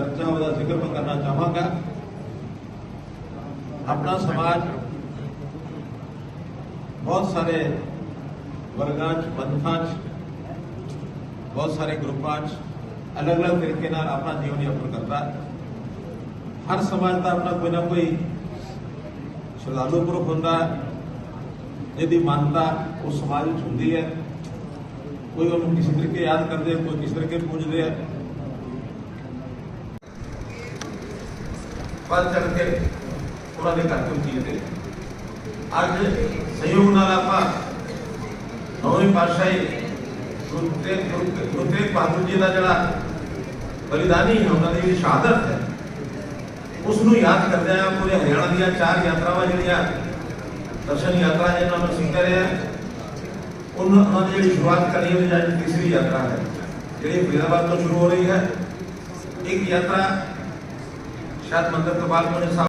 चर्चा का जिक्र मैं करना चाहूँगा। अपना समाज बहुत सारे वर्गां बंधां बहुत सारे ग्रुपां अलग अलग तरीके अपना जीवन यापन करता। हर समाज का अपना कोई ना कोई श्रद्धालु ग्रुप होंदा जिहदी मानता उस समाज में होंदी है। कोई उन्होंने किसी तरीके याद करते, कोई किस तरीके पूजते हैं। पल चढ़ के उन्होंने घर को जीते। अज सहयोग नाल आपां नौवीं पातशाही गुरु तेग बहादुर जी का जिहड़ा बलिदानी है, उन्होंने जी शहादत है, उसनूं याद करदे पूरे हरियाणा दी 4 यात्रावां जिहड़ियां दर्शन यात्रा है जिन्होंने असीं कर रहे हैं, उन्होंने जी शुरुआत करी है। आज तीसरी यात्रा है जी फरीदाबाद तो शुरू हो रही है। एक यात्रा शायद मंदिर कपाल साहब